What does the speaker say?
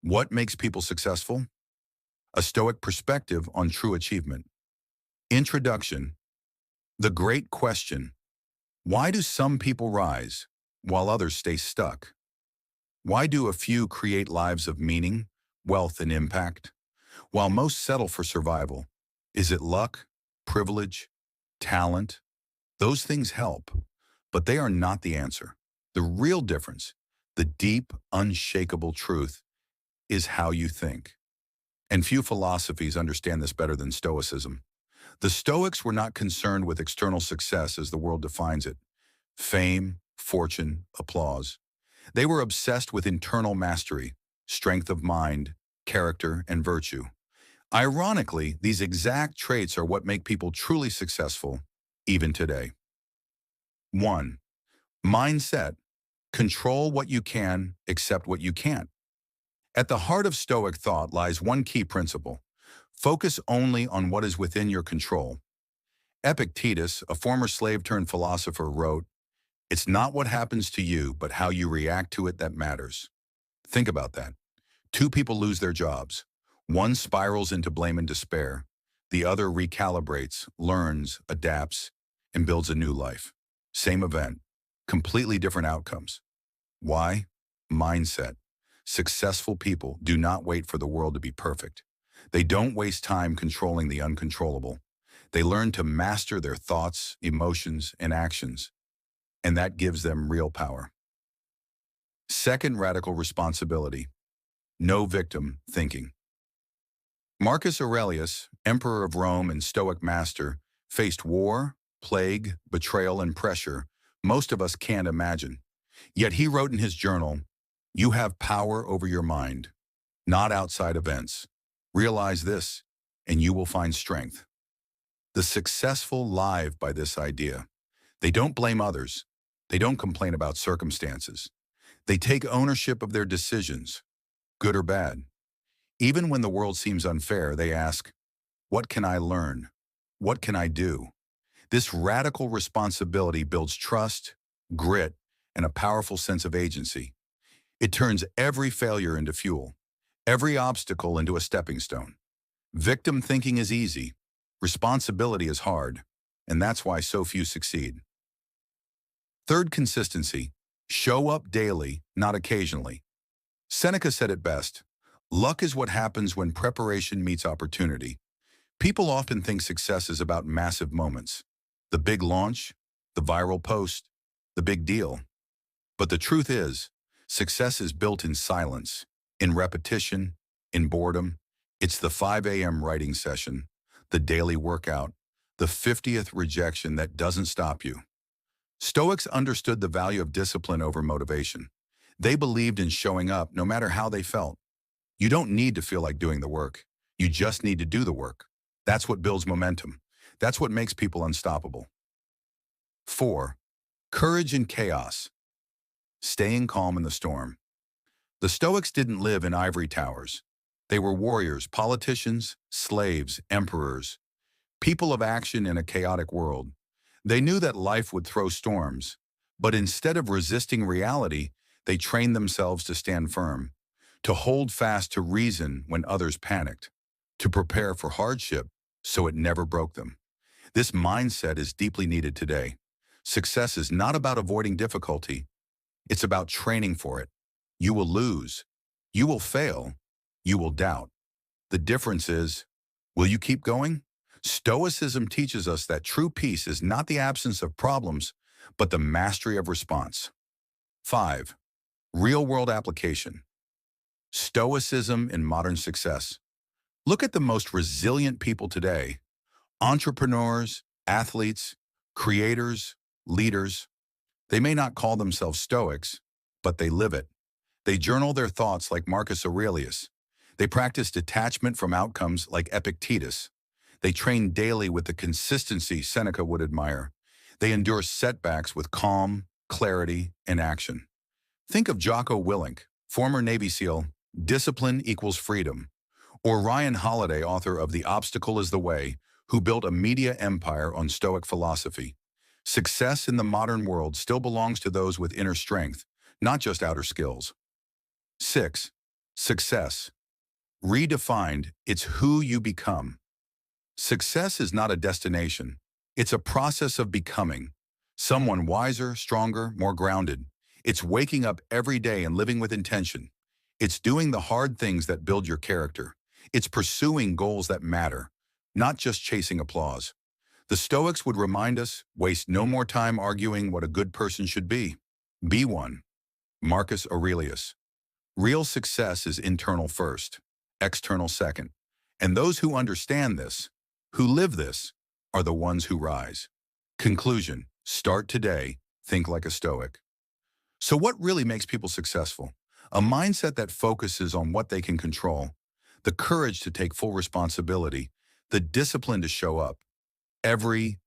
What makes people successful? A Stoic perspective on true achievement. Introduction. The great question. Why do some people rise while others stay stuck? Why do a few create lives of meaning, wealth, and impact, while most settle for survival? Is it luck, privilege, talent? Those things help, but they are not the answer. The real difference, the deep, unshakable truth, is how you think. And few philosophies understand this better than Stoicism. The Stoics were not concerned with external success as the world defines it, fame, fortune, applause. They were obsessed with internal mastery, strength of mind, character, and virtue. Ironically, these exact traits are what make people truly successful, even today. 1. Mindset. Control what you can, accept what you can't. At the heart of Stoic thought lies one key principle. Focus only on what is within your control. Epictetus, a former slave-turned-philosopher, wrote, "It's not what happens to you, but how you react to it that matters." Think about that. Two people lose their jobs. One spirals into blame and despair. The other recalibrates, learns, adapts, and builds a new life. Same event, completely different outcomes. Why? Mindset. Successful people do not wait for the world to be perfect. They don't waste time controlling the uncontrollable. They learn to master their thoughts, emotions, and actions, and that gives them real power. Second radical responsibility. No victim thinking. Marcus Aurelius, emperor of Rome and Stoic master, faced war, plague, betrayal, and pressure most of us can't imagine. Yet he wrote in his journal, "You have power over your mind, not outside events. Realize this, and you will find strength." The successful live by this idea. They don't blame others. They don't complain about circumstances. They take ownership of their decisions, good or bad. Even when the world seems unfair, they ask, what can I learn? What can I do? This radical responsibility builds trust, grit, and a powerful sense of agency. It turns every failure into fuel, every obstacle into a stepping stone. Victim thinking is easy, responsibility is hard, and that's why so few succeed. Third, consistency. Show up daily, not occasionally. Seneca said it best, "Luck is what happens when preparation meets opportunity." People often think success is about massive moments. The big launch, the viral post, the big deal. But the truth is, success is built in silence, in repetition, in boredom. It's the 5 a.m. writing session, the daily workout, the 50th rejection that doesn't stop you. Stoics understood the value of discipline over motivation. They believed in showing up no matter how they felt. You don't need to feel like doing the work. You just need to do the work. That's what builds momentum. That's what makes people unstoppable. 4. Courage in chaos. Staying calm in the storm. The Stoics didn't live in ivory towers. They were warriors, politicians, slaves, emperors, people of action in a chaotic world. They knew that life would throw storms, but instead of resisting reality, they trained themselves to stand firm, to hold fast to reason when others panicked, to prepare for hardship so it never broke them. This mindset is deeply needed today. Success is not about avoiding difficulty. It's about training for it. You will lose. You will fail. You will doubt. The difference is, will you keep going? Stoicism teaches us that true peace is not the absence of problems, but the mastery of response. 5. Real-world application. Stoicism in modern success. Look at the most resilient people today. Entrepreneurs, athletes, creators, leaders. They may not call themselves Stoics, but they live it. They journal their thoughts like Marcus Aurelius. They practice detachment from outcomes like Epictetus. They train daily with the consistency Seneca would admire. They endure setbacks with calm, clarity, and action. Think of Jocko Willink, former Navy SEAL, "Discipline equals freedom," or Ryan Holiday, author of "The Obstacle is the Way," who built a media empire on Stoic philosophy. Success in the modern world still belongs to those with inner strength, not just outer skills. 6. Success. Redefined, it's who you become. Success is not a destination. It's a process of becoming. Someone wiser, stronger, more grounded. It's waking up every day and living with intention. It's doing the hard things that build your character. It's pursuing goals that matter, not just chasing applause. The Stoics would remind us, waste no more time arguing what a good person should be. Be one. Marcus Aurelius. Real success is internal first, external second. And those who understand this, who live this, are the ones who rise. Conclusion. Start today. Think like a Stoic. So what really makes people successful? A mindset that focuses on what they can control, the courage to take full responsibility, the discipline to show up every